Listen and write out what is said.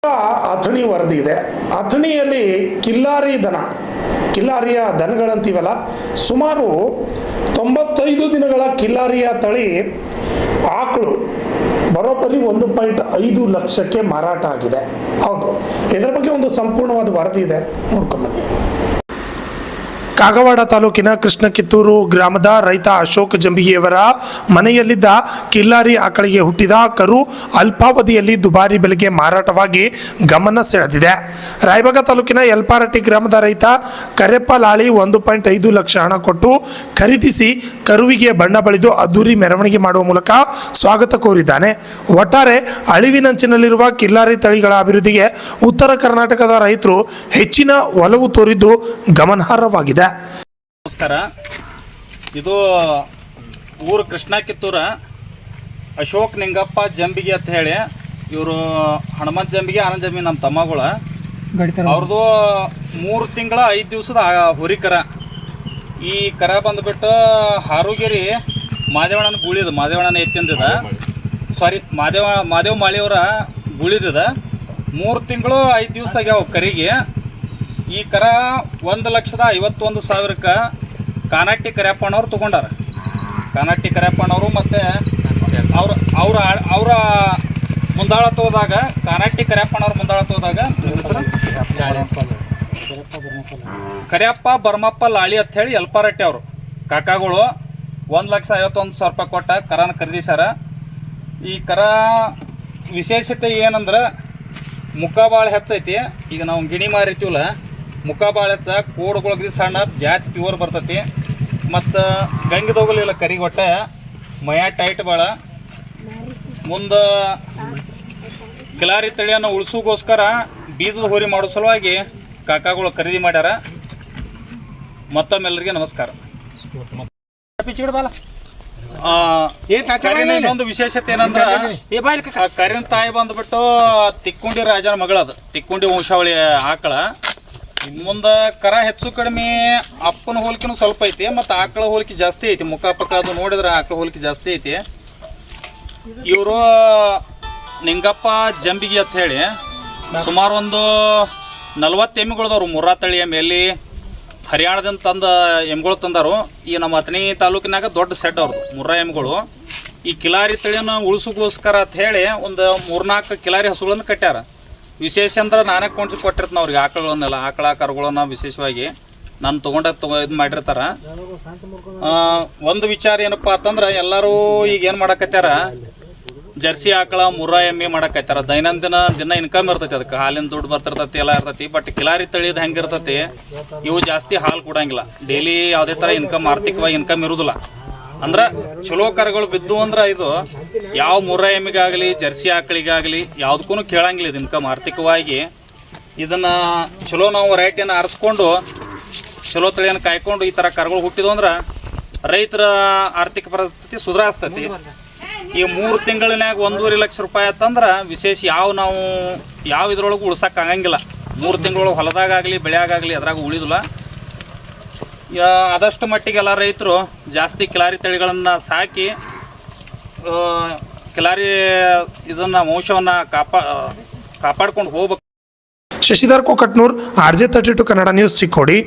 ಅಥಣಿ ವರದಿ ಇದೆ. ಅಥಣಿಯಲ್ಲಿ ಕಿಲ್ಲಾರಿಯ ದನಗಳಂತೀವಲ್ಲ, ಸುಮಾರು 95 ದಿನಗಳ ಕಿಲ್ಲಾರಿಯ ತಳಿ ಆಕಳು ಬರೋಬ್ಬರಿ 1.5 ಲಕ್ಷಕ್ಕೆ ಮಾರಾಟ ಆಗಿದೆ. ಹೌದು, ಇದರ ಬಗ್ಗೆ ಒಂದು ಸಂಪೂರ್ಣವಾದ ವರದಿ ಇದೆ, ನೋಡ್ಕೊಂಬನ್ನಿ. ಕಾಗವಾಡ ತಾಲೂಕಿನ ಕೃಷ್ಣಕಿತ್ತೂರು ಗ್ರಾಮದ ರೈತ ಅಶೋಕ್ ಜಂಬಿಗೆಯವರ ಮನೆಯಲ್ಲಿದ್ದ ಕಿಲ್ಲಾರಿ ಆಕಳಿಗೆ ಹುಟ್ಟಿದ ಕರು ಅಲ್ಪಾವಧಿಯಲ್ಲಿ ದುಬಾರಿ ಬೆಲೆಗೆ ಮಾರಾಟವಾಗಿ ಗಮನ ಸೆಳೆದಿದೆ. ರಾಯಬಾಗ ತಾಲೂಕಿನ ಯಲ್ಪಾರಟ್ಟಿ ಗ್ರಾಮದ ರೈತ ಕರೆಪ್ಪ ಲಾಳಿ 1.5 ಲಕ್ಷ ಹಣ ಕೊಟ್ಟು ಖರೀದಿಸಿ ಕರುವಿಗೆ ಬಣ್ಣ ಬಳಿದು ಅದ್ದೂರಿ ಮೆರವಣಿಗೆ ಮಾಡುವ ಮೂಲಕ ಸ್ವಾಗತ ಕೋರಿದ್ದಾನೆ. ಒಟ್ಟಾರೆ ಅಳಿವಿನಂಚಿನಲ್ಲಿರುವ ಕಿಲ್ಲಾರಿ ತಳಿಗಳ ಅಭಿವೃದ್ಧಿಗೆ ಉತ್ತರ ಕರ್ನಾಟಕದ ರೈತರು ಹೆಚ್ಚಿನ ಒಲವು ತೋರಿದ್ದು ಗಮನಾರ್ಹವಾಗಿದೆ. ನಮಸ್ಕಾರ. ಇದು ಊರು ಕೃಷ್ಣಕಿತ್ತೂರ ಅಶೋಕ್ ನಿಂಗಪ್ಪ ಜಂಬಿಗೆ ಅಂತ ಹೇಳಿ, ಇವರು ಹನುಮಂತ ಜಂಬಿಗೆ ಆನಂದ್ ಜಂಬಿಗೆ ನಮ್ಮ ತಮ್ಮಗಳ. ಅವ್ರದ್ದು 3 ತಿಂಗಳ 5 ದಿವಸದ ಹುರಿ ಕರ. ಈ ಕರ ಬಂದುಬಿಟ್ಟು ಹಾರುಗಿರಿ ಮಾದೇವಣ್ಣನ ಗುಳಿದ, ಮಾದೇವಣ್ಣನ ಎತ್ತಿಂದಿದ, ಮಾದೇವ ಮಾಳಿಯವರ ಗುಳಿದಿದ. 3 ತಿಂಗಳು 5 ದಿವಸ ಆಗ್ಯಾವ ಕರಿಗೆ. ಈ ಕರ 1,51,000ಕ್ಕೆ ಕಾನಟ್ಟಿ ಕರಿಯಪ್ಪನವ್ರು ತೊಗೊಂಡಾರ. ಕಾನಟ್ಟಿ ಕರಿಯಪ್ಪನವರು ಮತ್ತು ಅವರ ಮುಂದಾಳತ್ವದಾಗ, ಕಾನಟ್ಟಿ ಕರಿಯಪ್ಪನವ್ರ ಮುಂದಾಳತ್ವದಾಗ ಕರಿಯಪ್ಪ ಬರ್ಮಪ್ಪ ಲಾಳಿ ಅಂತ ಹೇಳಿ ಯಲ್ಪಾರಟ್ಟಿ ಅವರು ಕಾಕಾಗಳು 1,51,000 ರೂಪಾಯಿ ಕೊಟ್ಟ ಕರನ ಖರೀದಿಸ್ಯಾರ. ಈ ಕರ ವಿಶೇಷತೆ ಏನಂದ್ರೆ ಮುಖ ಭಾಳ ಹೆಚ್ಚೈತಿ. ಈಗ ನಾವು ಗಿಣಿ ಮಾರಿರ್ತೀವಲ್ಲ, ಮುಖ ಭಾಳ ಹೆಚ್ಚ, ಕೋಡ್ಗೊಳಗ್ರಿ ಸಣ್ಣ ಜಾತಿ ಪ್ಯೂರ್ ಬರ್ತೈತಿ. ಮತ್ತು ಗಂಗಿದೋಗಲಿಲ್ಲ ಕರಿಗೆ, ಒಟ್ಟೆ ಮಯ ಟೈಟ್ ಭಾಳ. ಮುಂದೆ ಕಿಲಾರಿ ತಳಿಯನ್ನು ಉಳಿಸೋಗೋಸ್ಕರ ಬೀಜದ ಹೋರಿ ಮಾಡೋ ಸಲುವಾಗಿ ಕಾಕಾಗಳು ಖರೀದಿ ಮಾಡ್ಯಾರ. ಮತ್ತೊಮ್ಮೆಲ್ಲರಿಗೆ ನಮಸ್ಕಾರ. ಇನ್ನೊಂದು ವಿಶೇಷತೆ ಏನಂದ್ರೆ, ಕರಿನ ತಾಯಿ ಬಂದ್ಬಿಟ್ಟು ತಿಕ್ಕೊಂಡಿ ರಾಜನ ಮಗಳದು, ತಿಕ್ಕೊಂಡಿ ವಂಶಾವಳಿ ಆಕಳ. ಮುಂದೆ ಕರ ಹೆಚ್ಚು ಕಡಿಮೆ ಅಪ್ಪನ ಹೋಲಿಕೆನೂ ಸ್ವಲ್ಪ ಐತಿ, ಮತ್ತು ಆಕಳ ಹೋಲಿಕೆ ಜಾಸ್ತಿ ಐತಿ. ಮುಖ ಪಕ್ಕ ಅದು ನೋಡಿದ್ರೆ ಆಕಳ ಹೋಲಿಕೆ ಜಾಸ್ತಿ ಐತಿ. ಇವರು ನಿಂಗಪ್ಪ ಜಂಬಿಗೆ ಅಂತ ಹೇಳಿ ಸುಮಾರು ಒಂದು 40 ಎಮ್ಮೆಗಳದವ್ರು. ಮುರ್ರಾ ತಳಿ ಎಮ್ಮೆ ಹರಿಯಾಣದಿಂದ ತಂದ ಎಮ್ಮೆಗಳು ತಂದಾರು. ಈ ನಮ್ಮ ಅಥಣಿ ತಾಲೂಕಿನಾಗ ದೊಡ್ಡ ಸೆಡ್ ಅವ್ರದ್ದು ಮುರ್ರಾ ಎಮ್ಮೆಗಳು. ಈ ಕಿಲಾರಿ ತಳಿಯನ್ನು ಉಳಿಸೋಗೋಸ್ಕರ ಅಂತ ಹೇಳಿ ಒಂದು 3-4 ಕಿಲಾರಿ ಹಸುಗಳನ್ನು ಕಟ್ಟ್ಯಾರ. ವಿಶೇಷ ಅಂದ್ರೆ ನಾನೇ ಕೊಟ್ಟಿರ್ತೀನಿ ಅವ್ರಿಗೆ ಆಕಳಗಳನ್ನೆಲ್ಲ, ಆಕಳ ಕರುಗಳನ್ನ ವಿಶೇಷವಾಗಿ ನಾನು ಇದು ಮಾಡಿರ್ತಾರ. ಒಂದು ವಿಚಾರ ಏನಪ್ಪ ಅಂತಂದ್ರೆ, ಎಲ್ಲರೂ ಈಗ ಏನು ಮಾಡಕತ್ತಾರ, ಜರ್ಸಿ ಆಕಳ ಮುರ್ರಾ ಎಮ್ಮೆ ಮಾಡಕತ್ತಾರ. ದಿನ ಇನ್ಕಮ್ ಇರ್ತೈತಿ, ಅದಕ್ಕೆ ಹಾಲಿನ ದುಡ್ಡು ಬರ್ತಿರ್ತೈತಿ, ಎಲ್ಲ ಇರ್ತೈತಿ. ಬಟ್ ಕಿಲಾರಿ ತಳಿದು ಹೆಂಗಿರ್ತೈತಿ, ಇವು ಜಾಸ್ತಿ ಹಾಲು ಕೊಡಂಗಿಲ್ಲ. ಡೈಲಿ ಯಾವುದೇ ಥರ ಆರ್ಥಿಕವಾಗಿ ಇನ್ಕಮ್ ಇರುವುದಿಲ್ಲ. ಅಂದ್ರೆ ಚಲೋ ಕರುಗಳು ಬಿದ್ದು ಅಂದ್ರೆ ಇದು ಯಾವ ಮುರ್ರಾ ಎಮ್ಮೆಗಾಗಲಿ ಜರ್ಸಿ ಆಕಳಿಗಾಗಲಿ ಯಾವುದಕ್ಕೂ ಕೇಳಂಗಿಲ್ಲ ಇದು ಇನ್ಕಮ್ ಆರ್ಥಿಕವಾಗಿ. ಇದನ್ನು ಚಲೋ ನಾವು ವೆರೈಟಿಯನ್ನು ಆರಿಸ್ಕೊಂಡು ಚಲೋ ತಳಿಯನ್ನು ಕಾಯ್ಕೊಂಡು ಈ ಥರ ಕರುಗಳು ಹುಟ್ಟಿದ್ವು ಅಂದ್ರೆ ರೈತರ ಆರ್ಥಿಕ ಪರಿಸ್ಥಿತಿ ಸುಧಾರಿಸ್ತೈತಿ. ಈ 3 ತಿಂಗಳಿನಾಗ 1.5 ಲಕ್ಷ ರೂಪಾಯಿ ಆತಂದ್ರೆ ವಿಶೇಷ ಯಾವ ಇದ್ರೊಳಗೂ ಉಳ್ಸೋಕ್ಕಾಗಂಗಿಲ್ಲ. 3 ತಿಂಗಳೊಳಗೆ ಹೊಲದಾಗಲಿ ಬೆಳೆಯಾಗಲಿ ಅದ್ರಾಗ ಉಳಿದಿಲ್ಲ. ಆದಷ್ಟು ಮಟ್ಟಿಗೆಲ್ಲ ರೈತರು ಜಾಸ್ತಿ ಕಿಲಾರಿ ತಳಿಗಳನ್ನು ಸಾಕಿ ಕಿಲಾರಿ ಇದನ್ನು ವಂಶವನ್ನು ಕಾಪಾಡ್ಕೊಂಡು ಹೋಗ್ಬೇಕು. Shashidhar Kokatnur, RJ32 Kannada news, Chikkodi.